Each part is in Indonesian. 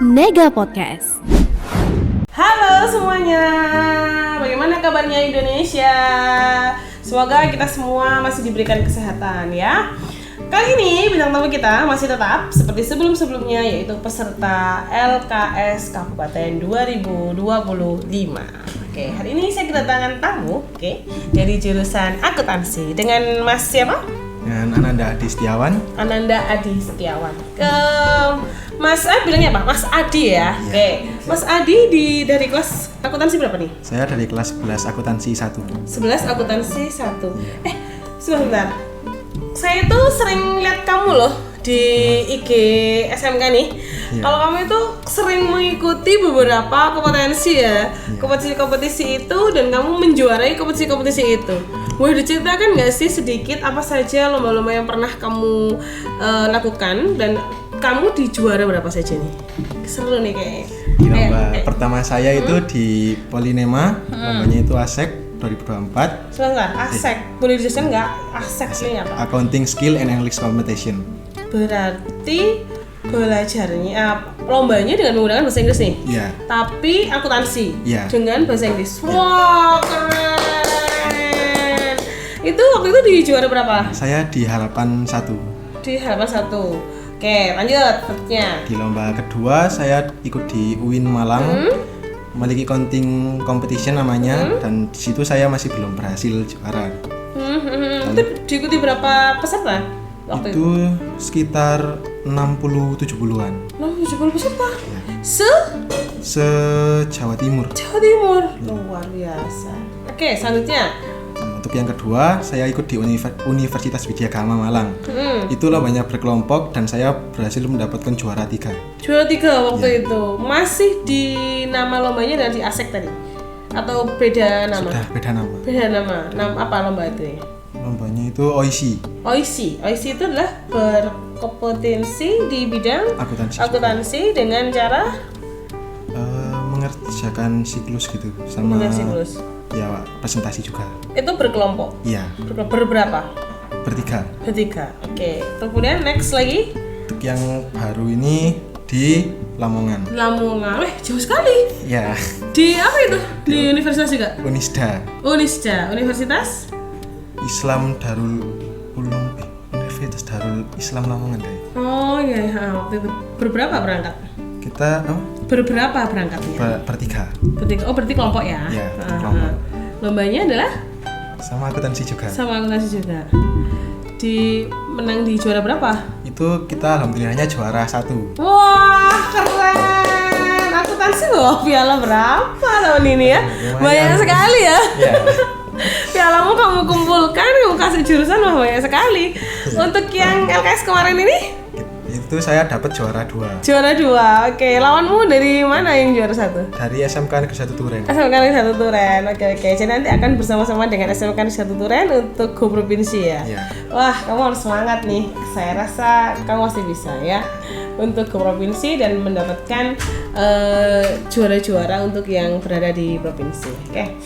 Nega Podcast. Halo semuanya, bagaimana kabarnya Indonesia? Semoga kita semua masih diberikan kesehatan ya. Kali ini bintang tamu kita masih tetap seperti sebelum-sebelumnya, yaitu peserta LKS Kabupaten 2025. Oke, hari ini saya kedatangan tamu dari jurusan akuntansi dengan Mas siapa? Dengan Ananda Adi Setiawan. Ananda Adi Setiawan. Mas bilangnya apa? Mas Adi ya. Oke. Mas Adi dari kelas akuntansi berapa nih? Saya dari kelas 11 akuntansi 1. 11 akuntansi 1. Sebentar. Saya tuh sering lihat kamu loh di IG SMK nih. Kalau kamu itu sering mengikuti beberapa kompetensi ya. Kompetisi-kompetisi itu dan kamu menjuarai kompetisi-kompetisi itu. Boleh diceritakan nggak sih sedikit apa saja lomba-lomba yang pernah kamu lakukan dan kamu di juara berapa saja nih? Seru nih kayaknya. Di lomba pertama saya itu di Polinema, lombanya itu ASEC 2024. Sebentar, ASEC. Boleh dijelaskan nggak ASEC ini apa? Accounting Skill and English Competition. Berarti belajarnya lombanya dengan menggunakan bahasa Inggris nih? Iya. Tapi akuntansi dengan bahasa Inggris. Wah, keren. Itu waktu itu di juara berapa? Saya di Harapan 1. Di Harapan 1. Oke, lanjut selanjutnya. Di lomba kedua saya ikut di UIN Malang. Memiliki accounting competition namanya dan di situ saya masih belum berhasil juara. Itu diikuti berapa peserta waktu itu? Sekitar 60-70-an. 70 peserta? Se Jawa Timur. Jawa Timur. Luar biasa. Oke, selanjutnya. Untuk yang kedua, saya ikut di Universitas Widyagama Malang. Itu lombanya berkelompok dan saya berhasil mendapatkan juara 3. Juara 3 waktu itu. Masih di nama lombanya dari ASEC tadi? Atau beda nama? Sudah beda nama. Beda nama. Nama apa lomba itu ya? Lombanya itu OIC. OIC itu adalah berkompetensi di bidang akuntansi dengan cara mengerjakan siklus gitu sama siklus. Ya, presentasi juga. Itu berkelompok? Iya. Berberapa? Bertiga. Oke. Kemudian next lagi? Untuk yang baru ini di Lamongan. Jauh sekali. Ya. Di apa itu? Di universitas juga? Unisda. Universitas Darul Ulum. Universitas Darul Islam Lamongan deh. Oh iya, waktu itu berberapa berangkat? Kita berberapa berangkatnya? Bertiga. Oh, berarti kelompok ya? Iya, kelompok. Lombanya adalah? Sama akuntansi juga. Menang di juara berapa? Itu kita alhamdulillahnya juara 1. Wah, keren. Akuntansi loh, piala berapa tahun ini ya? Banyak sekali ya. Pialamu kamu kumpulkan, kamu kasih jurusan banyak sekali. Untuk yang LKS kemarin ini? Itu saya dapat juara 2. Juara 2, oke. Lawanmu dari mana yang juara 1? Dari SMK Negeri 1 Turen. SMK Negeri 1 Turen, oke. Jadi nanti akan bersama-sama dengan SMK Negeri 1 Turen untuk go provinsi ya? Iya. Wah, kamu harus semangat nih. Saya rasa kamu pasti bisa ya untuk go provinsi dan mendapatkan juara-juara untuk yang berada di provinsi. Oke.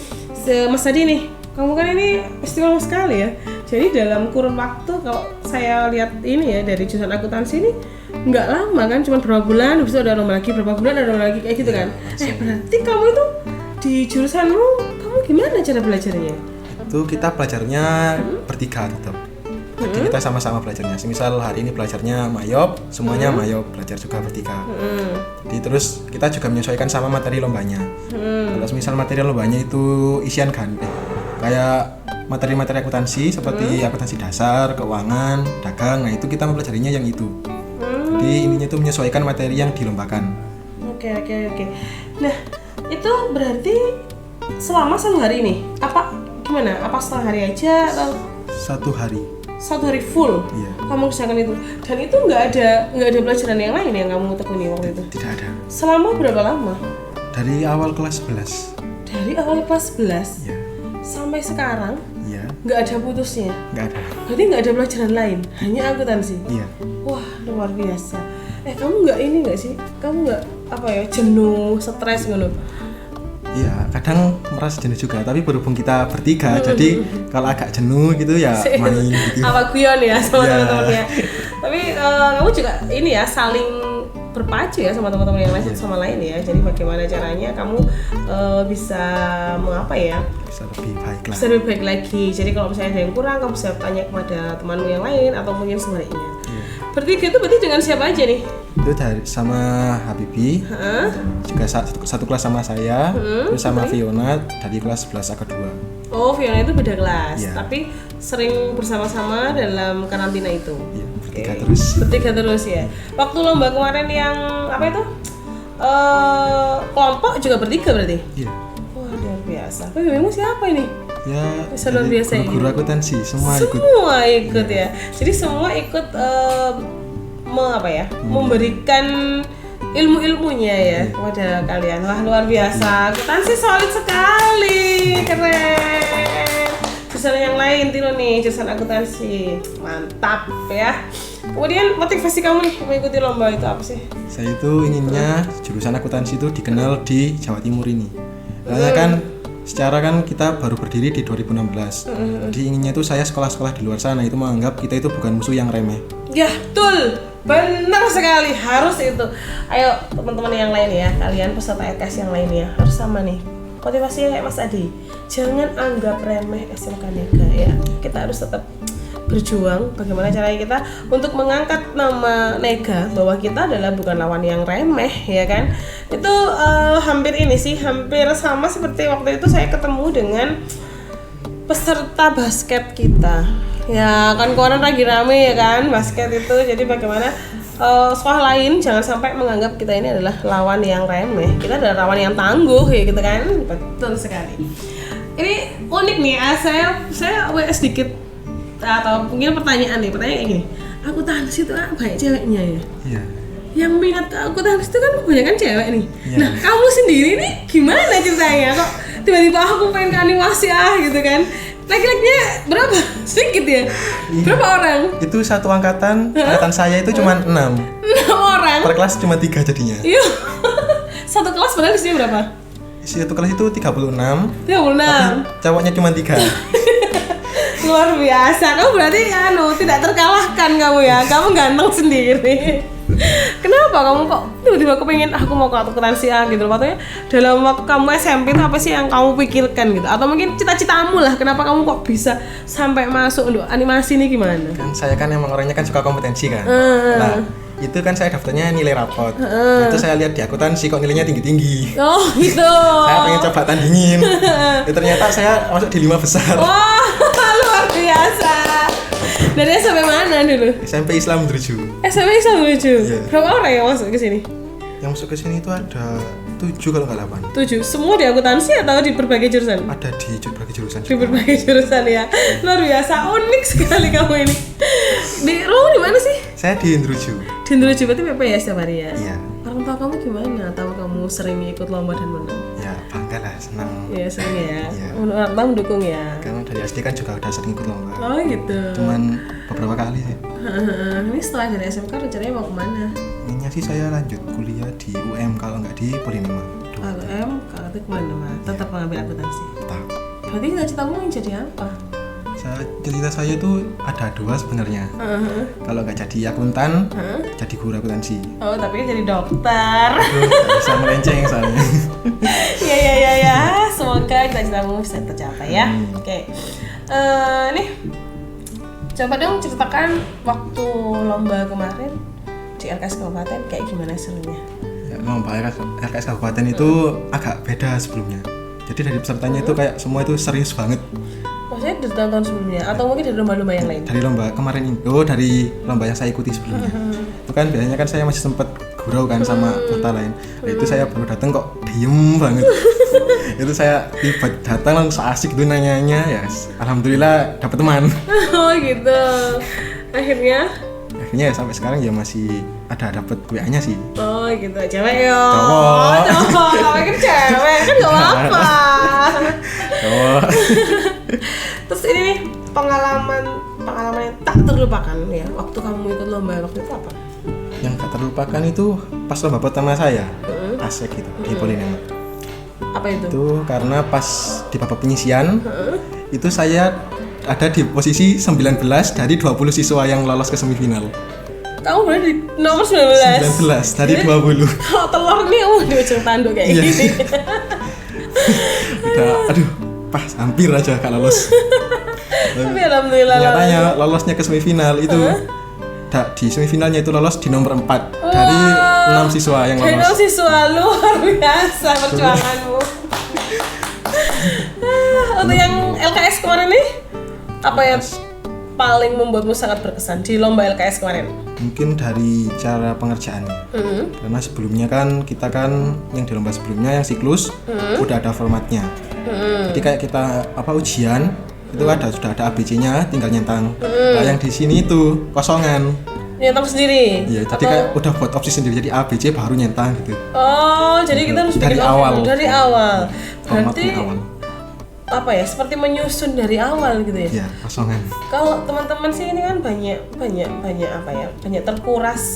Mas Adi nih, kamu kan ini istimewa sekali ya. Jadi dalam kurun waktu kalau saya lihat ini ya dari jurusan akuntansi ini nggak lama kan, cuma berapa bulan, habis itu ada lomba lagi, berapa bulan ada lomba lagi kayak gitu kan. Berarti kamu itu di jurusanmu, kamu gimana cara belajarnya? Itu kita belajarnya bertiga tetap. Jadi kita sama-sama belajarnya. Misal hari ini belajarnya mayop, semuanya mayop, belajar juga bertiga. Jadi terus kita juga menyesuaikan sama materi lombanya. Kalau misal materi lombanya itu isian ganda, kayak materi-materi akuntansi seperti akuntansi dasar, keuangan, dagang, nah itu kita mempelajarinya yang itu. Jadi intinya itu menyesuaikan materi yang dilombakan. Oke. Nah, itu berarti selama 1 hari ini? Apa gimana? Apa setengah hari aja atau? 1 hari. 1 hari full? Iya. Kamu kerjakan itu? Dan itu nggak ada pelajaran yang lain yang kamu tekuni waktu itu? Tidak ada. Selama berapa lama? Dari awal kelas 11. Dari awal kelas 11? Iya. Sampai sekarang? Iya. Nggak ada putusnya? Nggak ada. Berarti nggak ada pelajaran lain? Hanya akuntansi? Iya. Wah, luar biasa. Kamu nggak sih? Kamu nggak jenuh, stres gitu? Iya, kadang merasa jenuh juga, tapi berhubung kita bertiga, jadi kalau agak jenuh gitu ya main gitu. Apa guyon ya sama teman-temannya. Tapi kamu juga ini ya saling berpacu ya sama teman-teman yang lain satu sama lain ya. Jadi bagaimana caranya kamu bisa mengapa ya? Bisa lebih baik lah. Bisa lebih baik lagi. Jadi kalau misalnya ada yang kurang, kamu bisa tanya kepada temanmu yang lain atau mungkin sebaliknya. Bertiga itu berarti dengan siapa aja nih? Itu dari sama Habibi, juga satu kelas sama saya, terus sama Fiona dari kelas 11 A2. Oh, Fiona itu beda kelas, Iya. tapi sering bersama-sama dalam karantina itu. Iya, bertiga Oke. terus. Bertiga terus ya. Waktu lomba kemarin yang apa itu? Kelompok juga bertiga berarti? Iya. Wah, luar biasa. Kamu siapa ini? Ya, Bisa luar biasa ini. guru akuntansi semua ikut. Semua ikut ya. Jadi semua ikut memberikan ilmu-ilmunya ya kepada kalian. Wah, luar biasa. Akuntansi solid sekali. Keren. Jurusan yang lain tiru nih, jurusan akuntansi. Mantap ya. Kemudian motivasi kamu nih mengikuti lomba itu apa sih? Saya itu inginnya jurusan akuntansi itu dikenal di Jawa Timur ini. Karena kan secara kan kita baru berdiri di 2016. Jadi inginnya itu saya sekolah-sekolah di luar sana itu menganggap kita itu bukan musuh yang remeh. Ya, betul. Benar sekali, harus itu. Ayo teman-teman yang lain ya, kalian peserta LKS yang lainnya harus sama nih. Motivasinya kayak Mas Adi. Jangan anggap remeh SMK Nega ya. Kita harus tetap berjuang bagaimana caranya kita untuk mengangkat nama Nega bahwa kita adalah bukan lawan yang remeh ya kan. Itu hampir sama seperti waktu itu saya ketemu dengan peserta basket kita. Ya kan kemarin lagi rame ya kan basket itu. Jadi bagaimana sekolah lain jangan sampai menganggap kita ini adalah lawan yang remeh. Kita adalah lawan yang tangguh ya gitu kan. Betul sekali. Ini unik nih, saya WS sedikit atau mungkin pertanyaan kayak gini. Akuntansi itu banyak ceweknya ya? Iya. Yang minat ke akuntansi itu kan kebanyakan cewek nih. Iya. Nah, kamu sendiri nih gimana ceritanya? Kok tiba-tiba aku pengen ke animasi gitu kan? Laki-lakinya berapa? Sedikit ya? Berapa orang? Itu satu angkatan saya itu cuma 6. 6 orang? Per kelas cuma 3 jadinya. Iya. Satu kelas padahal isinya berapa? Satu kelas itu 36. 36. Cowoknya cuma 3. Luar biasa, kamu berarti tidak terkalahkan kamu ya, kamu ganteng sendiri. Kenapa kamu kok tiba-tiba kepengen aku mau ke akuntansi gitu loh? Maksudnya dalam waktu kamu SMP itu apa sih yang kamu pikirkan gitu? Atau mungkin cita-citamu lah, kenapa kamu kok bisa sampai masuk untuk animasi ini gimana? Kan saya kan emang orangnya kan suka kompetensi kan. Nah, itu kan saya daftarnya nilai rapot. Itu saya lihat di akuntansi kok nilainya tinggi-tinggi. Oh gitu. Saya pengen coba tandingin. Ternyata saya masuk di 5 besar. Wah, luar biasa. Dari SMP mana dulu? SMP Islam 7. SMP Islam 7. Iya. Berapa orang yang masuk ke sini? Yang masuk ke sini itu ada 7 kalau nggak 8. 7. Semua di akuntansi atau di berbagai jurusan? Ada di berbagai jurusan Di juga. berbagai jurusan ya. Luar biasa, unik sekali kamu ini. Di mana sih? Saya di Indruju. Di Indruju, berarti PPS setiap hari ya? Iya. Orang tua kamu gimana? Atau kamu sering ikut lomba dan menang? Ya bangga lah, senang. Ya sering ya. Iya. Orang tua mendukung ya. Karena dari SD kan juga udah sering ikut lomba. Oh gitu. Cuman beberapa kali sih. Ini setelah dari SMK rencananya mau kemana? Intinya sih saya lanjut kuliah di UM kalau nggak di Polinema. Kalau kalau itu kemana mah? Tetap mengambil akuntansi. Tetap. Berarti cita-citamu yang jadi apa? Cerita saya tuh ada 2 sebenarnya. Kalau nggak jadi akuntan, jadi guru akuntansi. Oh tapi jadi dokter. Aduh, nggak bisa melenceng soalnya. Ya. Semoga cita-citamu bisa tercapai ya. Oke. Nih, coba dong ceritakan waktu lomba kemarin di LKS Kabupaten kayak gimana serunya? Ya, lomba LKS Kabupaten itu agak beda sebelumnya. Jadi dari pesertanya itu kayak semua itu serius banget. Maksudnya dari tahun sebelumnya atau mungkin dari lomba-lomba yang lain? Dari lomba kemarin ini, dari lomba yang saya ikuti sebelumnya. Itu kan biasanya kan saya masih sempet gurau kan sama peserta lain. Nah, itu saya baru datang kok diem banget. Itu saya tiba datang langsung asik tuh nanya-nanya ya. Alhamdulillah dapat teman. Oh gitu. Akhirnya Ya sampai sekarang ya masih dapat WA-nya sih. oh gitu, cewek yo. Cowok. Cowok, pikir cewek kan gak apa-apa. Oh. Terus ini nih pengalaman yang tak terlupakan ya waktu kamu ikut lomba waktu itu apa? Yang tak terlupakan itu pas lomba pertama saya, ASEK gitu di Polinema. Apa itu? Itu karena pas di babak penyisian itu saya ada di posisi 19 dari 20 siswa yang lolos ke semifinal. kamu berada di nomor 19. 19 dari 20. Kalau telur nih di ujung tanduk kayak Iya. gini. Udah, aduh, pas hampir aja gak lolos. Tapi alhamdulillah. Nyatanya lolosnya ke semifinal itu di semifinalnya itu lolos di nomor 4 dari 6 siswa yang Dari lolos. siswa luar biasa perjuanganmu. Untuk yang LKS kemarin nih, apa yang paling membuatmu sangat berkesan di lomba LKS kemarin? Mungkin dari cara pengerjaannya. Karena sebelumnya kan kita kan yang di lomba sebelumnya yang siklus udah ada formatnya. Jadi kayak kita ujian itu sudah ada ABC-nya, tinggal nyentang. Nah, yang di sini itu kosongan. Nyentang sendiri? Iya, jadi kayak udah buat opsi sendiri. Jadi ABC baru nyentang gitu. Oh, jadi kita harus Dari bikin awal. Dari awal. Format Berarti dari awal. apa ya? Seperti menyusun dari awal gitu ya? Iya, kosongan. Kalau teman-teman sih ini kan banyak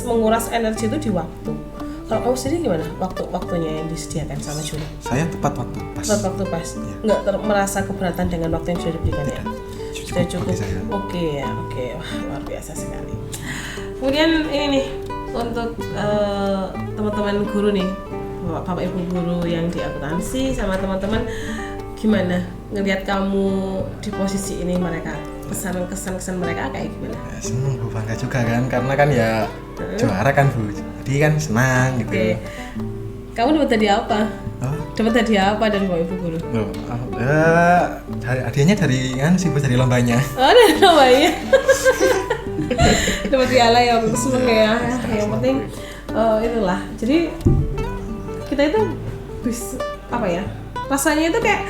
menguras energi itu di waktu. Kalau kamu sendiri gimana? Waktunya yang disediakan sama juri? Saya tepat waktu pas. Tepat waktu pas. Nggak merasa keberatan dengan waktu yang sudah diberikan ya? Sudah cukup. bagi saya. Oke. Wah, luar biasa sekali. Kemudian ini nih untuk teman-teman guru nih, bapak ibu guru yang di akuntansi sama teman-teman, gimana ngelihat kamu di posisi ini mereka? Kesan mereka kayak gimana? Ya, seneng Bu, bangga juga kan karena kan ya juara kan Bu, jadi kan senang gitu. Oke. Kamu dapat hadiah apa? Oh, Dapat hadiah apa dari bapak ibu guru? hadiahnya dari dari lombanya. Oh, dari lombanya. Dapat piala ya, aku seneng ya. Yang penting itulah. Jadi kita itu bisa rasanya itu kayak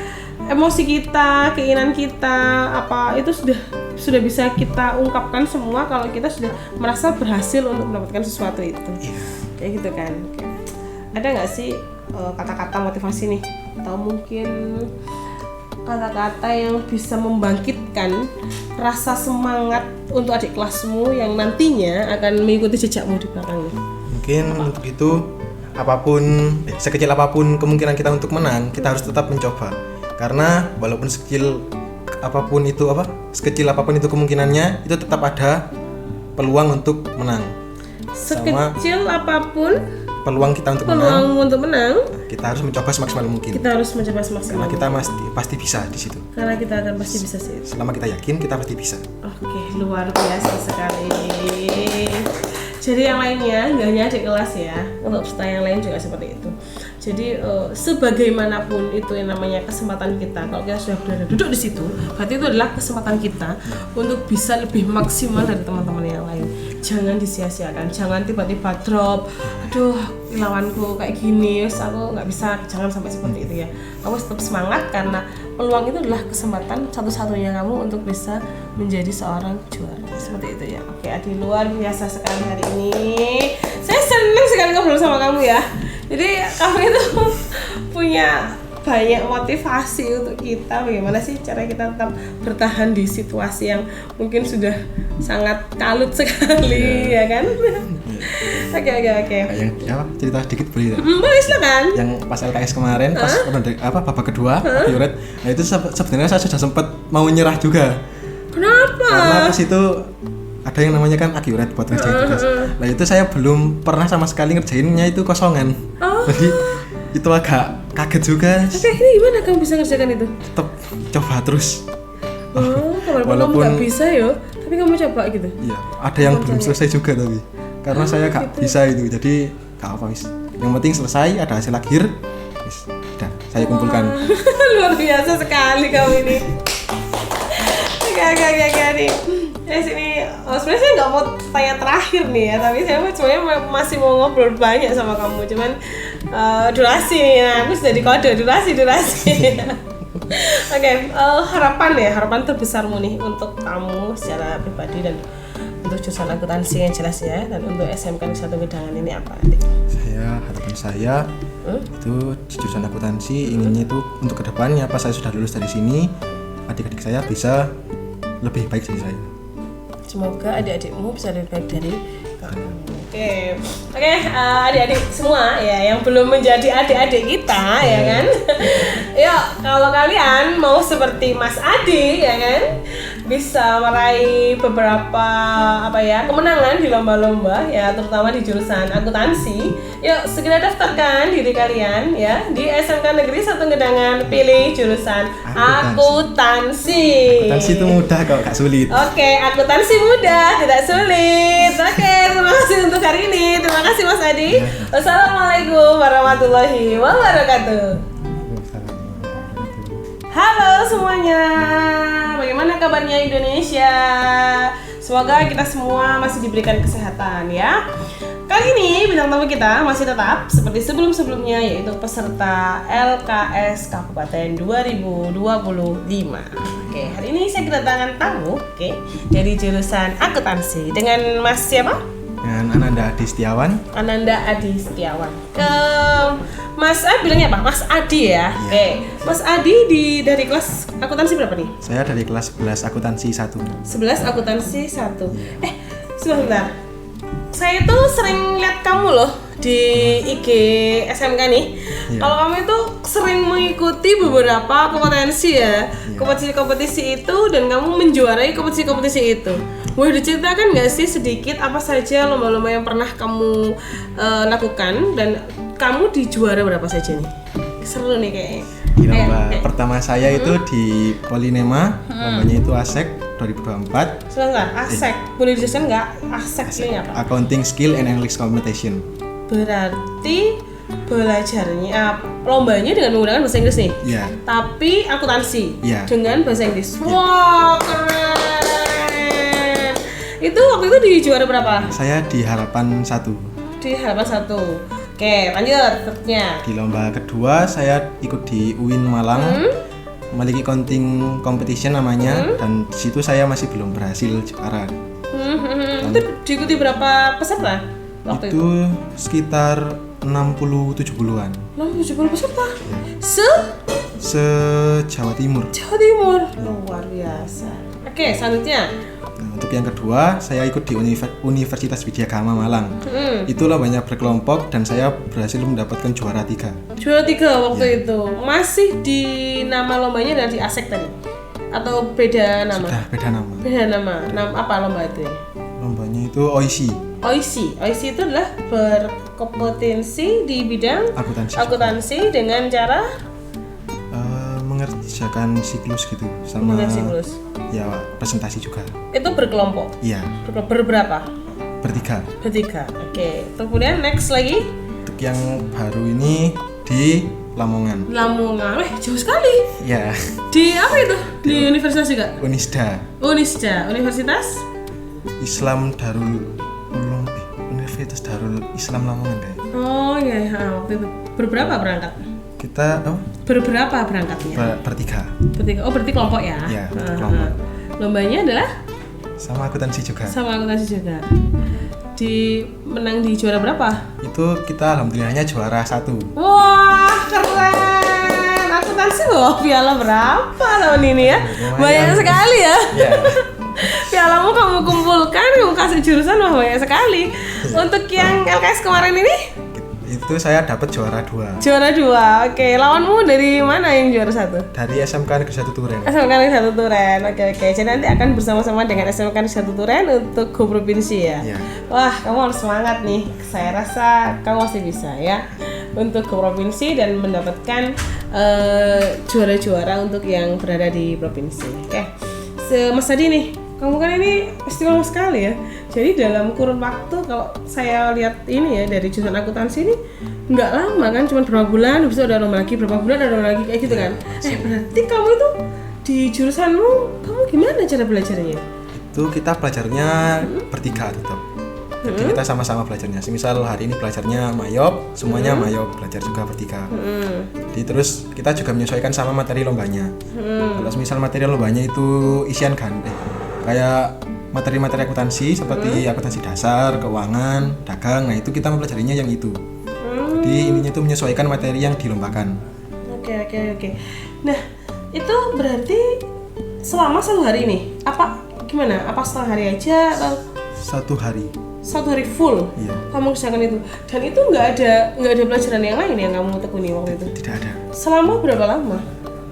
emosi kita, keinginan kita, itu sudah bisa kita ungkapkan semua kalau kita sudah merasa berhasil untuk mendapatkan sesuatu itu. Kayak gitu kan. Ada nggak sih kata-kata motivasi nih, atau mungkin kata-kata yang bisa membangkitkan rasa semangat untuk adik kelasmu yang nantinya akan mengikuti jejakmu di belakangnya? Mungkin untuk itu sekecil apapun kemungkinan kita untuk menang, kita harus tetap mencoba. Karena walaupun sekecil apapun itu kemungkinannya, itu tetap ada peluang untuk menang. Sekecil apapun peluang kita untuk menang, kita harus mencoba semaksimal mungkin. Kita harus mencoba semaksimal. Karena kita pasti bisa di situ. Karena kita akan pasti bisa sih. Selama kita yakin, kita pasti bisa. Oke, luar biasa sekali. Jadi yang lainnya nggak hanya adik kelas ya, untuk peserta yang lain juga seperti itu. Jadi sebagaimanapun itu yang namanya kesempatan kita, kalau kita sudah berada duduk di situ, berarti itu adalah kesempatan kita untuk bisa lebih maksimal dari teman-teman yang lain. Jangan disia-siakan, jangan tiba-tiba drop. Aduh, lawanku kayak gini, aku nggak bisa. Jangan sampai seperti itu ya. Kamu tetap semangat karena peluang itu adalah kesempatan satu-satunya kamu untuk bisa menjadi seorang juara. Seperti itu ya. Oke, Adi, luar biasa sekali hari ini. Saya senang sekali ngobrol sama kamu ya. Jadi kamu itu punya banyak motivasi untuk kita, bagaimana sih cara kita tetap bertahan di situasi yang mungkin sudah sangat kalut sekali, ya kan? Oke. Yang cerita sedikit boleh ya? Boleh, silakan. Yang pas LKS kemarin, babak kedua, Accurate, nah itu sebenarnya saya sudah sempat mau nyerah juga. Kenapa? Karena pas itu ada yang namanya kan Accurate buat ngerjain tugas. Nah itu saya belum pernah sama sekali ngerjainnya itu kosongan. Jadi itu agak kaget juga. Oke, ini gimana kamu bisa ngerjakan itu? Tetap coba terus. Walaupun kamu gak bisa yo, tapi kamu coba gitu. Iya, ada yang belum selesai juga tapi karena saya gak bisa itu, jadi gak apa wis. Yang penting selesai, ada hasil akhir, wis, udah saya kumpulkan. Luar biasa sekali kamu ini. Oke nih. Sini, sebenarnya saya nggak mau tanya terakhir nih ya, tapi saya sebenarnya masih mau ngobrol banyak sama kamu, cuman durasi nih, nah aku sudah dikode durasi. Oke, harapan terbesarmu nih untuk kamu secara pribadi dan untuk jurusan akuntansi yang jelas ya, dan untuk SMK di satu Gedangan ini apa? Harapan saya itu di jurusan akuntansi inginnya itu untuk kedepannya pas saya sudah lulus dari sini, adik-adik saya bisa lebih baik dari saya. Semoga adik-adikmu bisa lebih baik dari kamu. Oke, adik-adik semua ya yang belum menjadi adik-adik kita ya kan. Yuk, kalau kalian mau seperti Mas Adi ya kan, bisa meraih beberapa kemenangan di lomba-lomba ya, terutama di jurusan akuntansi. Yuk segera daftarkan diri kalian ya di SMK Negeri 1 Gedangan, pilih jurusan akuntansi. Akuntansi itu mudah kok, gak sulit. Oke, akuntansi mudah, tidak sulit. Oke, terima kasih untuk hari ini. Terima kasih Mas Adi. Wassalamualaikum warahmatullahi wabarakatuh. Halo semuanya, bagaimana kabarnya Indonesia? Semoga kita semua masih diberikan kesehatan ya. Kali ini bintang tamu kita masih tetap seperti sebelum-sebelumnya, yaitu peserta LKS Kabupaten 2025. Oke, hari ini saya kedatangan tamu dari jurusan akuntansi dengan Mas siapa? Dengan Ananda Adi Setiawan. Ananda Adi Setiawan. Mas Adi bilangnya apa? Mas Adi ya. Oke. Mas Adi dari kelas akuntansi berapa nih? Saya dari kelas 11 akuntansi 1. 11 akuntansi 1. Sebentar. Saya tuh sering lihat kamu loh di IG SMK nih. Kalau kamu itu sering mengikuti beberapa kompetensi ya. Kompetisi-kompetisi itu, dan kamu menjuarai kompetisi-kompetisi itu. Boleh diceritakan nggak sih sedikit apa saja lomba-lomba yang pernah kamu lakukan, dan kamu di juara berapa saja nih? Seru nih kayaknya. Di lomba pertama saya itu di Polinema, lombanya itu ASEC 2024. Sebentar, ASEC. Boleh dijelaskan nggak ASEC ini apa? Accounting Skill and English Competition. Berarti belajarnya lombanya dengan menggunakan bahasa Inggris nih? Iya. Tapi akuntansi dengan bahasa Inggris. Wah, keren. Itu waktu itu di juara berapa? Saya di Harapan 1. Di Harapan 1. Oke, lanjut seterusnya. Di lomba kedua saya ikut di UIN Malang, memiliki accounting competition namanya, dan di situ saya masih belum berhasil juara. Itu diikuti berapa peserta waktu itu? Itu sekitar 60-70-an. 60-70 peserta? Se-Jawa Timur. Jawa Timur, luar biasa. Oke, selanjutnya. Nah, untuk yang kedua, saya ikut di Universitas Widyagama Malang. Itu lombanya berkelompok dan saya berhasil mendapatkan juara 3. Juara 3 waktu itu. Masih di nama lombanya dari ASEC tadi? Atau beda nama? Sudah beda nama. Beda nama. Nama apa lomba itu? Lombanya itu OIC. OIC itu adalah berkompetensi di bidang akuntansi dengan cara mengerjakan siklus gitu, sama siklus. Ya presentasi juga. Itu berkelompok? Iya. Berberapa? Bertiga. Oke. Kemudian next lagi? Untuk yang baru ini di Lamongan. Jauh sekali. Iya. Di apa itu? Di universitas juga? Unisda. Universitas Islam Darul Ulum. Universitas Darul Islam Lamongan kayak. Oh iya. Berberapa berangkat? Kita berberapa berangkatnya? Bertiga. Oh, berarti kelompok ya? Iya, kelompok. Lombanya adalah? Sama akuntansi juga. Menang di juara berapa? Itu kita alhamdulillahnya juara 1. Wah, keren. Akuntansi loh, piala berapa tahun ini ya? Banyak sekali ya. Pialamu kamu kumpulkan, kamu kasih jurusan, banyak sekali. Untuk yang LKS kemarin ini? Itu saya dapat juara 2. Juara 2, oke. Lawanmu dari mana yang juara 1? Dari SMK Negeri 1 Turen. SMK Negeri 1 Turen, oke. Jadi nanti akan bersama-sama dengan SMK Negeri 1 Turen untuk go provinsi ya? Iya. Wah, kamu harus semangat nih. Saya rasa kamu pasti bisa ya untuk go provinsi dan mendapatkan juara-juara untuk yang berada di provinsi. Oke. Mas Adi nih, kamu kan ini istimewa sekali ya. Jadi dalam kurun waktu, kalau saya lihat ini ya, dari jurusan akuntansi ini nggak lama kan, cuma berapa bulan, habis itu ada lomba lagi, berapa bulan ada lomba lagi, kayak gitu kan. Berarti kamu itu di jurusanmu, kamu gimana cara belajarnya? Itu kita belajarnya bertiga tetap. Jadi kita sama-sama belajarnya. Misal hari ini belajarnya mayop, semuanya mayop, belajar juga bertiga. Jadi terus kita juga menyesuaikan sama materi lombanya. Kalau misal materi lombanya itu isian kayak materi-materi akuntansi seperti akuntansi dasar, keuangan, dagang, nah itu kita mempelajarinya yang itu. Jadi ininya itu menyesuaikan materi yang dilombakan. Oke. Nah, itu berarti selama 1 hari nih? Apa gimana? Apa setengah hari aja atau? 1 hari. 1 hari full? Iya. Kamu kerjakan itu? Dan itu nggak ada pelajaran yang lain yang kamu tekuni waktu itu? Tidak ada. Selama berapa lama?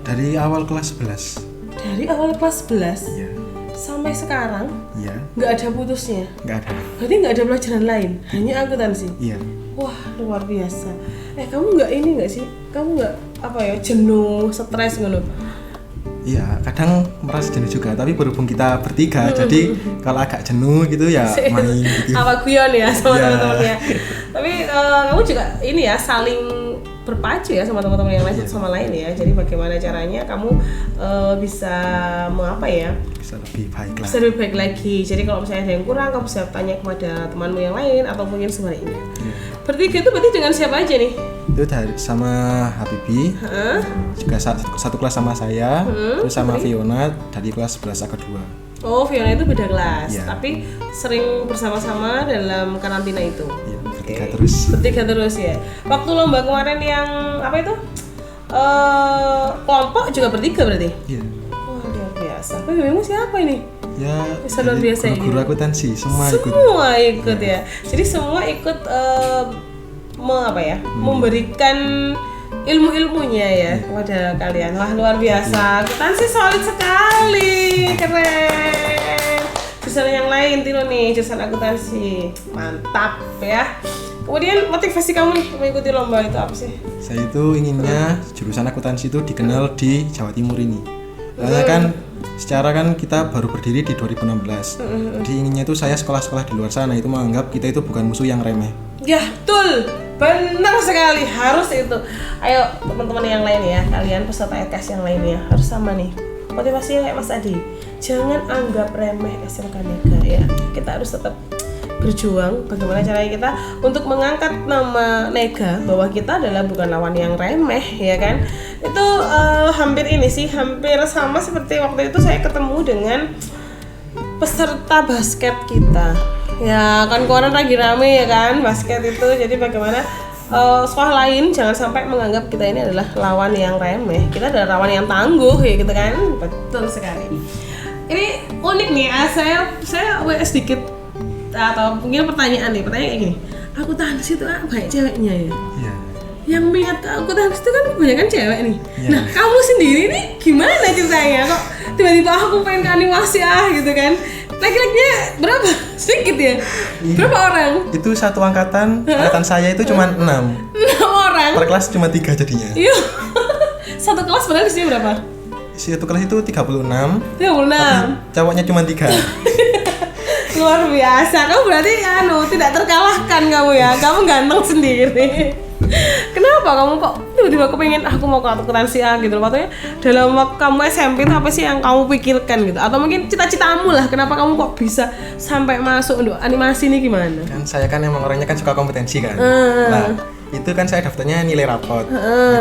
Dari awal kelas 11. Dari awal kelas 11? Iya. Sampai sekarang Iya. nggak ada putusnya. Nggak ada. Berarti nggak ada pelajaran lain, hanya akuntansi. Iya. Wah, luar biasa. Kamu nggak ini nggak sih? Kamu nggak apa ya, jenuh, stres gitu? Iya, kadang merasa jenuh juga, tapi berhubung kita bertiga, jadi kalau agak jenuh gitu ya main gitu. Apa guyon ya sama Iya. teman-temannya. Tapi kamu juga ini ya, saling berpacu ya sama teman-teman yang lain satu sama lain ya. Jadi bagaimana caranya kamu bisa mengapa ya? Bisa lebih baik lah. Bisa lebih baik lagi. Jadi kalau misalnya ada yang kurang, kamu bisa tanya kepada temanmu yang lain atau mungkin sebaliknya. Bertiga itu berarti dengan siapa aja nih? Itu dari sama Habibi, juga satu kelas sama saya, terus sama Fiona dari kelas 11 kedua. Oh, Fiona itu beda kelas, Iya. tapi sering bersama-sama dalam karantina itu. Iya, bertiga Oke. terus. Bertiga terus ya. Waktu lomba kemarin yang apa itu? Kelompok juga bertiga berarti? Iya. Wah, luar biasa. Memang siapa ini? Ya, Bisa luar biasa ya. guru akuntansi semua ikut. Semua ikut ya. Jadi semua ikut memberikan ilmu-ilmunya ya kepada kalian. Wah, luar biasa. Akuntansi solid sekali. Keren. Jurusan yang lain tiru nih, jurusan akuntansi. Mantap ya. Kemudian motivasi kamu nih mengikuti lomba itu apa sih? Saya itu inginnya jurusan akuntansi itu dikenal di Jawa Timur ini. Karena kan secara kan kita baru berdiri di 2016. Jadi inginnya itu saya sekolah-sekolah di luar sana itu menganggap kita itu bukan musuh yang remeh. Ya, betul. Benar sekali, harus itu. Ayo teman-teman yang lain ya, kalian peserta LKS yang lainnya harus sama nih. Motivasinya kayak Mas Adi. Jangan anggap remeh SMK Nega ya. Kita harus tetap berjuang bagaimana caranya kita untuk mengangkat nama Nega bahwa kita adalah bukan lawan yang remeh ya kan. Itu hampir ini sih, hampir sama seperti waktu itu saya ketemu dengan peserta basket kita. Ya kan kemarin lagi rame ya kan basket itu. Jadi bagaimana sekolah lain jangan sampai menganggap kita ini adalah lawan yang remeh. Kita adalah lawan yang tangguh ya gitu kan. Betul sekali. Ini unik nih, saya WS sedikit atau mungkin pertanyaan kayak gini. Akuntansi itu kan banyak ceweknya ya. Iya. Yang minat ke akuntansi itu kan kebanyakan cewek nih. Iya. Nah, kamu sendiri nih gimana ceritanya? Kok tiba-tiba aku pengen ke animasi gitu kan? Laki-lakinya berapa? Sedikit ya? Berapa orang? Itu satu angkatan saya itu cuma 6. 6 orang. Per kelas cuma 3 jadinya. Iya. Satu kelas padahal isinya berapa? Satu kelas itu 36. 36. Cowoknya cuma 3. Luar biasa. Kamu berarti tidak terkalahkan kamu ya. Kamu ganteng sendiri. Kenapa kamu kok tiba-tiba kepengen aku mau ke akuntansi gitu loh? Maksudnya dalam waktu kamu SMP itu apa sih yang kamu pikirkan gitu? Atau mungkin cita-citamu lah, kenapa kamu kok bisa sampai masuk untuk animasi ini gimana? Kan saya kan emang orangnya kan suka kompetensi kan. Nah, itu kan saya daftarnya nilai rapot.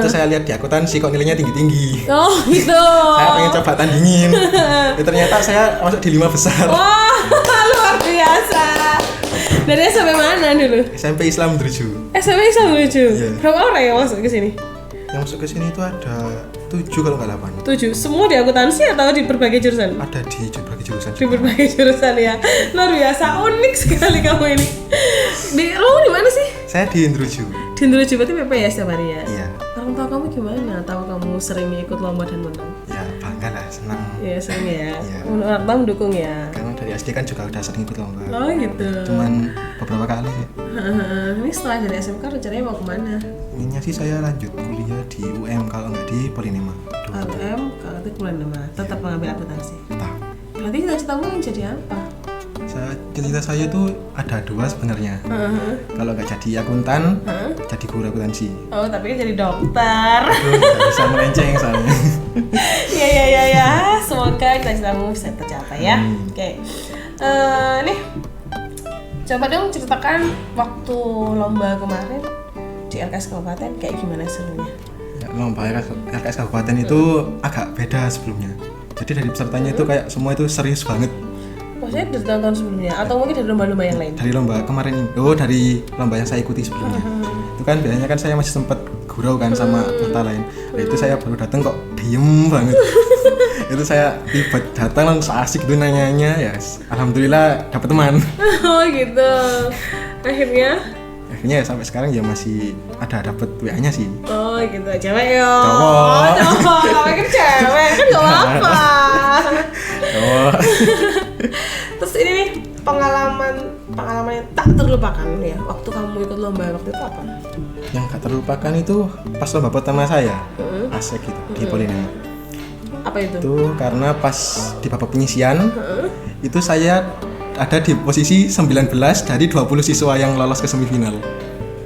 Itu saya lihat di akuntansi kok nilainya tinggi-tinggi. Oh gitu. Saya pengen coba tandingin. Ternyata saya masuk di 5 besar. Wah, luar biasa. Dari SMP mana dulu? SMP Islam 7. SMP Islam 7. Iya. Berapa orang yang masuk ke sini? Yang masuk ke sini itu ada 7 kalau nggak 8. 7. Semua di akuntansi atau di berbagai jurusan? Ada di berbagai jurusan. Di berbagai jurusan ya. Luar biasa, unik sekali kamu ini. Di mana sih? Saya di Indruju. Di Indruju, berarti PPS setiap hari ya? Iya. Orang tua kamu gimana? Tahu kamu sering ikut lomba dan menang? Ya bangga lah, senang. Ya sering ya. Iya. Orang tua mendukung ya. Karena dari SD kan juga udah sering ikut lomba. Oh gitu. Cuman beberapa kali sih. Ini setelah dari SMK rencananya mau kemana? Inginnya sih saya lanjut kuliah di UM kalau nggak di Polinema. UM, kalau itu kuliah nama. Tetap mengambil akuntansi. Tetap. Berarti cita-citamu ingin jadi apa? Cita-cita saya tuh ada 2 sebenarnya. Kalau nggak jadi akuntan, jadi guru akuntansi. Oh, tapi kan jadi dokter. Aduh, nggak bisa melenceng soalnya. Ya. Semoga cita-citamu bisa tercapai ya. Oke. Nih, coba dong ceritakan waktu lomba kemarin di LKS Kabupaten kayak gimana serunya? Ya, lomba LKS Kabupaten itu agak beda sebelumnya. Jadi dari pesertanya itu kayak semua itu serius banget. Maksudnya dari tahun-tahun sebelumnya atau mungkin dari lomba-lomba yang lain? Dari lomba kemarin ini, dari lomba yang saya ikuti sebelumnya. Itu kan biasanya kan saya masih sempat gurau kan sama peserta lain. Nah, itu saya baru datang kok diem banget. Itu saya tiba datang langsung asik gitu nanya-nanya ya. Alhamdulillah dapat teman. Oh gitu. Akhirnya ya sampai sekarang ya masih dapat WA-nya sih. Oh gitu, cewek yo. Cowok. Cowok, kalau pikir cewek kan gak apa-apa. Oh. Terus ini nih pengalaman yang tak terlupakan ya waktu kamu ikut lomba waktu itu apa? Yang gak terlupakan itu pas lomba pertama saya, asik gitu di Polinema. Apa itu? Itu karena pas di babak penyisian, itu saya ada di posisi 19 dari 20 siswa yang lolos ke semifinal.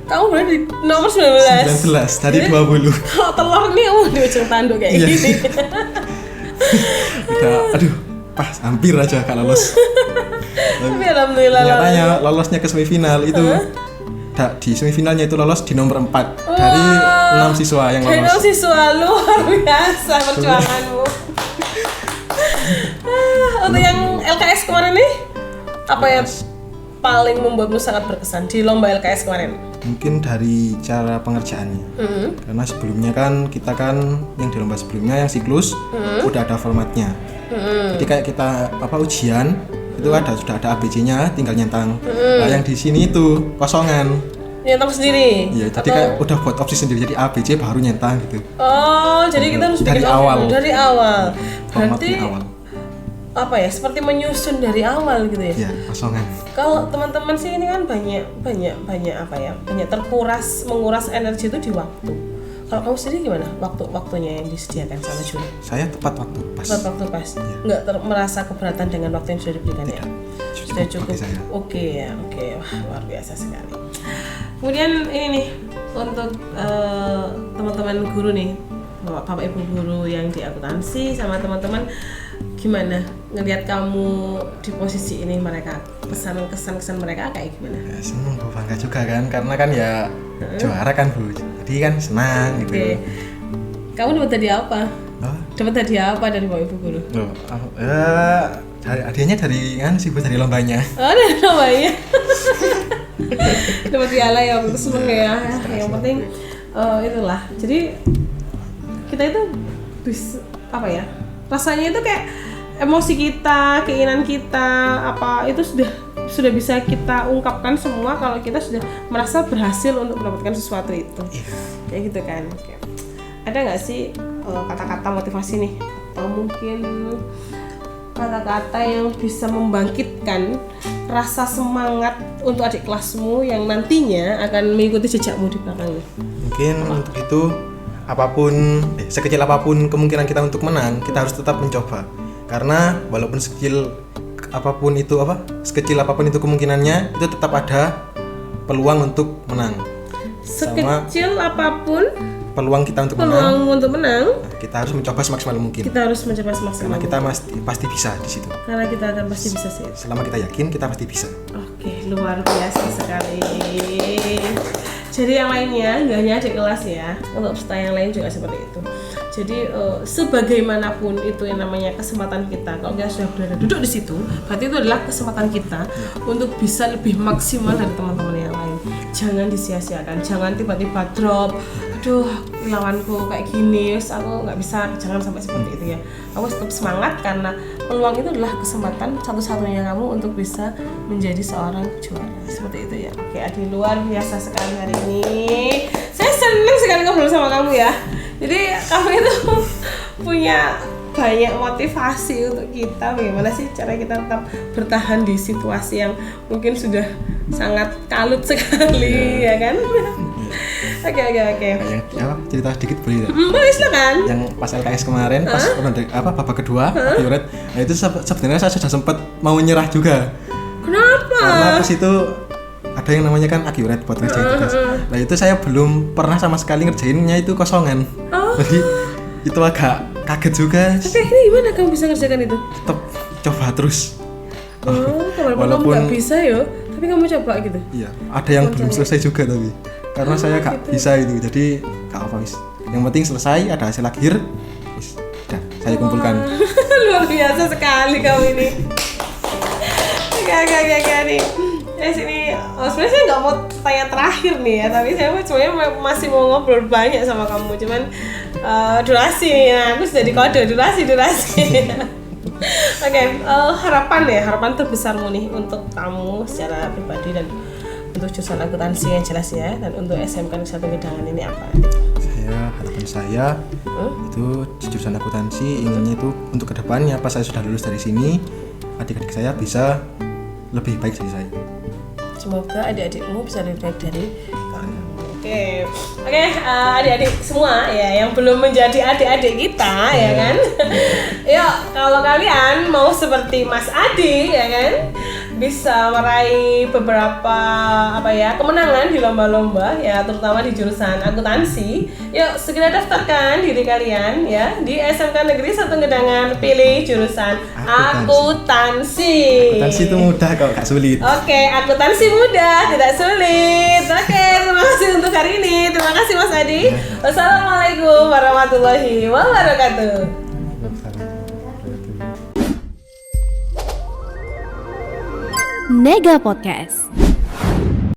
Kamu berada di nomor 19? 19 dari 20. Kalau telur nih kamu di ujung tanduk kayak Iya. gini. Udah, aduh, pas hampir aja gak lolos. Tapi alhamdulillah Nyatanya lolosnya ke semifinal itu di semifinalnya itu lolos di nomor 4 dari 6 siswa yang Dari lolos. siswa luar biasa perjuanganmu. Untuk yang LKS kemarin nih, apa yang paling membuatmu sangat berkesan di lomba LKS kemarin? Mungkin dari cara pengerjaannya. Karena sebelumnya kan kita yang di lomba sebelumnya yang siklus udah ada formatnya. Jadi kayak kita ujian itu sudah ada ABC-nya, tinggal nyentang. Nah, yang di sini itu kosongan. Nyentang sendiri? Iya, jadi kayak udah buat opsi sendiri. Jadi ABC baru nyentang gitu. Oh, jadi kita harus Dari bikin awal. Dari awal. Format Berarti di awal. apa ya? Seperti menyusun dari awal gitu ya? Iya, kosongan. Kalau teman-teman sih ini kan banyak menguras energi itu di waktu. Kalau kamu sendiri gimana? Waktunya yang disediakan sama Juli? Saya tepat waktu pas. Tepat waktu pas. Iya. Nggak merasa keberatan dengan waktu yang sudah diberikan ya? Sudah cukup. bagi saya. Oke ya, oke. Wah, luar biasa sekali. Kemudian ini nih untuk teman-teman guru nih, Bapak Ibu guru yang di akuntansi sama teman-teman, gimana ngelihat kamu di posisi ini, mereka kesan mereka kayak gimana? Ya, seneng Bu, bangga juga kan karena kan ya juara kan Bu, jadi kan senang gitu. Oke. Kamu dapat hadiah apa? Oh, Dapat hadiah apa dari Bapak Ibu guru? hadiahnya dari sih Bu, dari lombanya. Oh, dari lombanya. Dapat piala ya, aku seneng ya. Yang penting itulah. Jadi kita itu bisa rasanya itu kayak emosi kita, keinginan kita, itu sudah bisa kita ungkapkan semua kalau kita sudah merasa berhasil untuk mendapatkan sesuatu itu. Kayak gitu kan. Kayak, ada nggak sih kata-kata motivasi nih, atau mungkin kata-kata yang bisa membangkitkan rasa semangat untuk adik kelasmu yang nantinya akan mengikuti jejakmu di belakangnya? Mungkin untuk itu sekecil apapun kemungkinan kita untuk menang, kita harus tetap mencoba. Karena walaupun sekecil apapun itu kemungkinannya, itu tetap ada peluang untuk menang. Sekecil apapun peluang kita untuk menang, kita harus mencoba semaksimal mungkin. Kita harus mencoba semaksimal. Karena kita pasti bisa di situ. Karena kita akan pasti bisa sih. Selama kita yakin, kita pasti bisa. Oke, luar biasa sekali. Jadi yang lainnya, nggak hanya adik kelas ya, untuk peserta yang lain juga seperti itu. Jadi sebagaimanapun itu yang namanya kesempatan kita, kalau kita sudah berada duduk di situ, berarti itu adalah kesempatan kita untuk bisa lebih maksimal dari teman-teman yang lain. Jangan disia-siakan, jangan tiba-tiba drop. Aduh, lawanku kayak gini, aku nggak bisa, jangan sampai seperti itu ya. Aku tetap semangat karena peluang itu adalah kesempatan satu-satunya kamu untuk bisa menjadi seorang juara. Seperti itu ya. Oke, Adi, luar biasa sekali hari ini. Saya senang sekali ngobrol sama kamu ya. Jadi kamu itu punya banyak motivasi untuk kita. Bagaimana sih cara kita tetap bertahan di situasi yang mungkin sudah sangat kalut sekali, ya kan? Oke. Yang cerita sedikit boleh ya? Boleh, silakan. Yang pas LKS kemarin, pas babak kedua, Accurate, nah itu sebenarnya saya sudah sempat mau nyerah juga. Kenapa? Karena pas itu ada yang namanya kan Accurate buat ngerjain tugas. Nah itu saya belum pernah sama sekali ngerjainnya itu kosongan. Jadi itu agak kaget juga. Tapi akhirnya gimana kamu bisa ngerjakan itu? Tetap coba terus. Walaupun kamu nggak bisa yo, tapi kamu coba gitu. Iya, ada yang belum selesai juga tapi karena saya gak bisa itu, jadi gak apa wis. Yang penting selesai, ada hasil akhir, wis, udah saya kumpulkan. Luar biasa sekali kamu ini. Oke nih. Sini, sebenarnya saya nggak mau tanya terakhir nih ya, tapi saya sebenarnya masih mau ngobrol banyak sama kamu, cuman durasi, nah aku sudah di kode durasi. Oke, harapan terbesarmu nih untuk kamu secara pribadi dan untuk jurusan akuntansi yang jelas ya, dan untuk SMK Negeri 1 Gedangan ini apa? Saya harapan saya itu di jurusan akuntansi inginnya itu untuk kedepannya pas saya sudah lulus dari sini adik-adik saya bisa lebih baik dari saya. Semoga adik-adikmu bisa lebih baik dari kamu. Oke, adik-adik semua ya yang belum menjadi adik-adik kita ya kan. Yuk, kalau kalian mau seperti Mas Adi ya kan, bisa meraih beberapa kemenangan di lomba-lomba ya, terutama di jurusan akuntansi. Yuk, segera daftarkan diri kalian ya di SMK Negeri 1 Gedangan, pilih jurusan akuntansi. Akuntansi itu mudah kok, gak sulit. Oke, akuntansi mudah, tidak sulit. Oke, terima kasih untuk hari ini. Terima kasih Mas Adi. Wassalamualaikum warahmatullahi wabarakatuh. Nega Podcast.